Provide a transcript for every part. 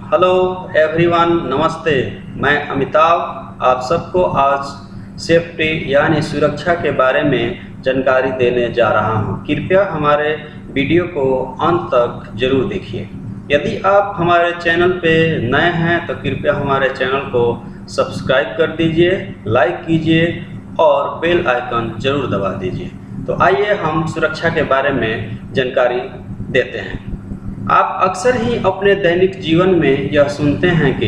Hello everyone, नमस्ते। मैं अमिताभ आप सबको आज सेफ्टी यानी सुरक्षा के बारे में जानकारी देने जा रहा हूं। कृपया हमारे वीडियो को अंत तक जरूर देखिए। यदि आप हमारे चैनल पे नए हैं तो कृपया हमारे चैनल को सब्सक्राइब कर दीजिए, लाइक कीजिए और बेल आइकन जरूर दबा दीजिए। तो आइए हम सुरक्षा के बारे में जानकारी देते हैं। आप अक्सर ही अपने दैनिक जीवन में यह सुनते हैं कि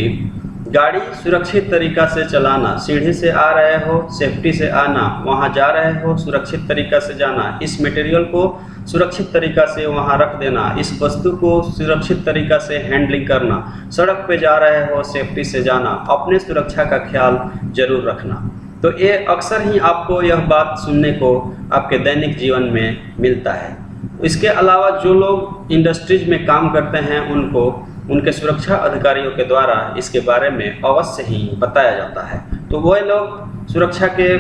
गाड़ी सुरक्षित तरीका से चलाना, सीढ़ी से आ रहे हो सेफ्टी से आना, वहां जा रहे हो सुरक्षित तरीका से जाना, इस मटेरियल को सुरक्षित तरीका से वहां रख देना, इस वस्तु को सुरक्षित तरीका से हैंडलिंग करना, सड़क पे जा रहे हो सेफ्टी से जाना, अपने सुरक्षा का ख्याल जरूर रखना। तो ये अक्सर ही आपको यह बात सुनने को आपके दैनिक जीवन में मिलता है। इसके अलावा जो लोग इंडस्ट्रीज में काम करते हैं उनको उनके सुरक्षा अधिकारियों के द्वारा इसके बारे में अवश्य ही बताया जाता है। तो वह लोग सुरक्षा के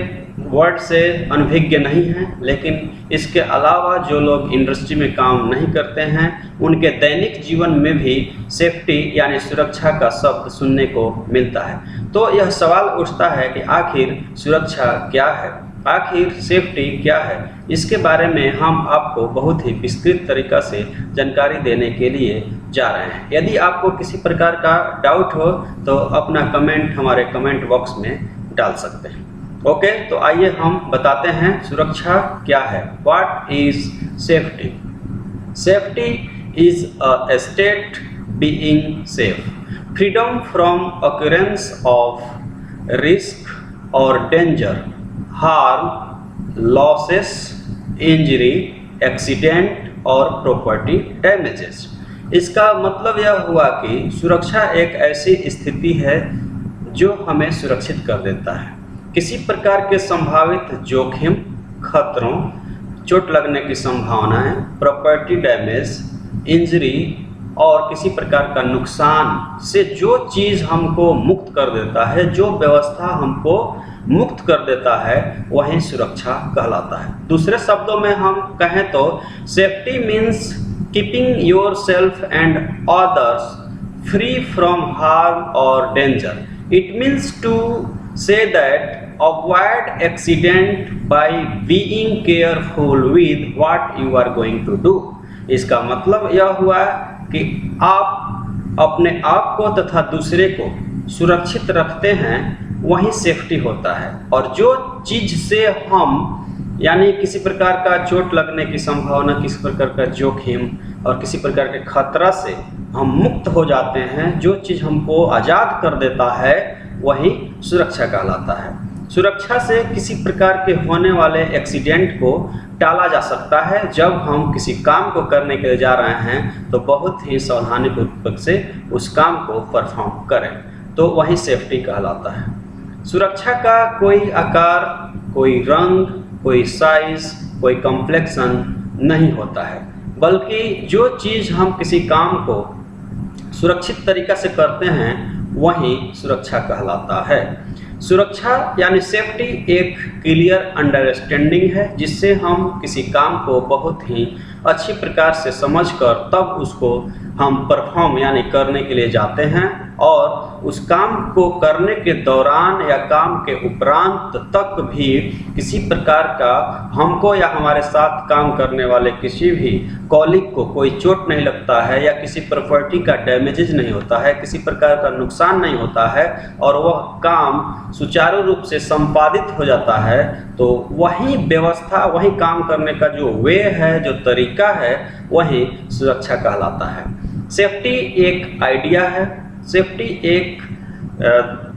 वर्ड से अनभिज्ञ नहीं हैं, लेकिन इसके अलावा जो लोग इंडस्ट्री में काम नहीं करते हैं उनके दैनिक जीवन में भी सेफ्टी यानी सुरक्षा का शब्द सुनने को मिलता है। तो यह सवाल उठता है कि आखिर सुरक्षा क्या है, आखिर सेफ्टी क्या है। इसके बारे में हम आपको बहुत ही विस्तृत तरीका से जानकारी देने के लिए जा रहे हैं। यदि आपको किसी प्रकार का डाउट हो तो अपना कमेंट हमारे कमेंट बॉक्स में डाल सकते हैं। ओके, तो आइए हम बताते हैं सुरक्षा क्या है। What is safety? Safety is a state being safe, freedom from occurrence of risk और danger, harm, losses, injury, accident और प्रॉपर्टी डैमेजेस। इसका मतलब यह हुआ कि सुरक्षा एक ऐसी स्थिति है जो हमें सुरक्षित कर देता है किसी प्रकार के संभावित जोखिम, खतरों, चोट लगने की संभावनाएं, प्रॉपर्टी डैमेज, इंजरी और किसी प्रकार का नुकसान से जो चीज़ हमको मुक्त कर देता है, जो व्यवस्था हमको मुक्त कर देता है, वही सुरक्षा कहलाता है। दूसरे शब्दों में हम कहें तो safety means keeping your self and others free from harm और danger. It means to say that avoid accident by being careful with what you are going to do. इसका मतलब यह हुआ कि आप अपने आप को तथा दूसरे को सुरक्षित रखते हैं, वही सेफ्टी होता है। और जो चीज़ से हम यानी किसी प्रकार का चोट लगने की संभावना, किसी प्रकार का जोखिम और किसी प्रकार के खतरा से हम मुक्त हो जाते हैं, जो चीज़ हमको आज़ाद कर देता है, वही सुरक्षा कहलाता है। सुरक्षा से किसी प्रकार के होने वाले एक्सीडेंट को टाला जा सकता है। जब हम किसी काम को करने के लिए जा रहे हैं तो बहुत ही सावधानीपूर्वक से उस काम को परफॉर्म करें, तो वही सेफ्टी कहलाता है। सुरक्षा का कोई आकार, कोई रंग, कोई साइज, कोई कॉम्प्लेक्शन नहीं होता है, बल्कि जो चीज़ हम किसी काम को सुरक्षित तरीका से करते हैं वही सुरक्षा कहलाता है। सुरक्षा यानी सेफ्टी एक क्लियर अंडरस्टैंडिंग है जिससे हम किसी काम को बहुत ही अच्छी प्रकार से समझकर तब उसको हम परफॉर्म यानी करने के लिए जाते हैं, और उस काम को करने के दौरान या काम के उपरांत तक भी किसी प्रकार का हमको या हमारे साथ काम करने वाले किसी भी कॉलीग को कोई चोट नहीं लगता है या किसी प्रॉपर्टी का डैमेजेज नहीं होता है, किसी प्रकार का नुकसान नहीं होता है और वह काम सुचारू रूप से संपादित हो जाता है। तो वही व्यवस्था, वही काम करने का जो वे है, जो तरीका है, वही सुरक्षा कहलाता है। सेफ्टी एक आइडिया है, सेफ्टी एक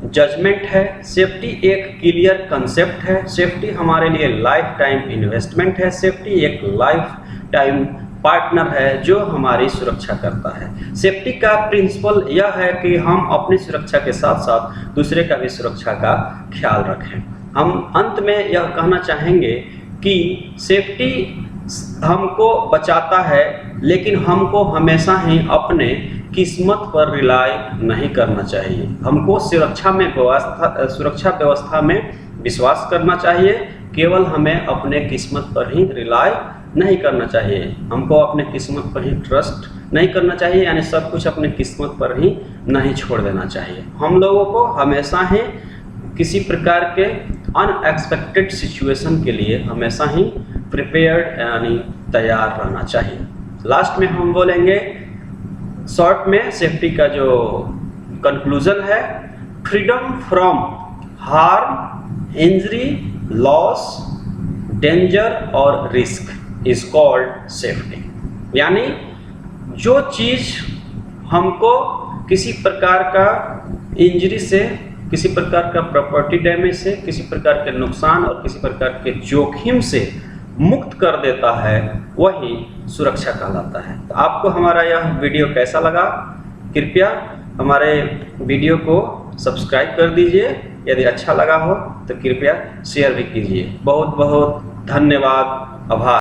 जजमेंट है, सेफ्टी एक क्लियर कंसेप्ट है, सेफ्टी हमारे लिए लाइफ टाइम इन्वेस्टमेंट है, सेफ्टी एक लाइफ टाइम पार्टनर है जो हमारी सुरक्षा करता है। सेफ्टी का प्रिंसिपल यह है कि हम अपनी सुरक्षा के साथ साथ दूसरे का भी सुरक्षा का ख्याल रखें। हम अंत में यह कहना चाहेंगे कि सेफ्टी हमको बचाता है, लेकिन हमको हमेशा ही अपने किस्मत पर रिलाय नहीं करना चाहिए। हमको सुरक्षा व्यवस्था में विश्वास करना चाहिए। केवल हमें अपने किस्मत पर ही रिलाय नहीं करना चाहिए। हमको अपने किस्मत पर ही ट्रस्ट नहीं करना चाहिए, यानी सब कुछ अपने किस्मत पर ही नहीं छोड़ देना चाहिए। हम लोगों को हमेशा ही किसी प्रकार के अनएक्सपेक्टेड सिचुएशन के लिए हमेशा ही प्रिपेयर्ड यानी तैयार रहना चाहिए। लास्ट में हम बोलेंगे शॉर्ट में सेफ्टी का जो कंक्लूजन है, freedom from harm, injury, loss, danger और रिस्क इज कॉल्ड सेफ्टी। यानी जो चीज़ हमको किसी प्रकार का इंजरी से, किसी प्रकार का प्रॉपर्टी डैमेज से, किसी प्रकार के नुकसान और किसी प्रकार के जोखिम से मुक्त कर देता है, वही सुरक्षा कहलाता है। तो आपको हमारा यह वीडियो कैसा लगा? कृपया हमारे वीडियो को सब्सक्राइब कर दीजिए। यदि अच्छा लगा हो तो कृपया शेयर भी कीजिए। बहुत बहुत धन्यवाद, आभार।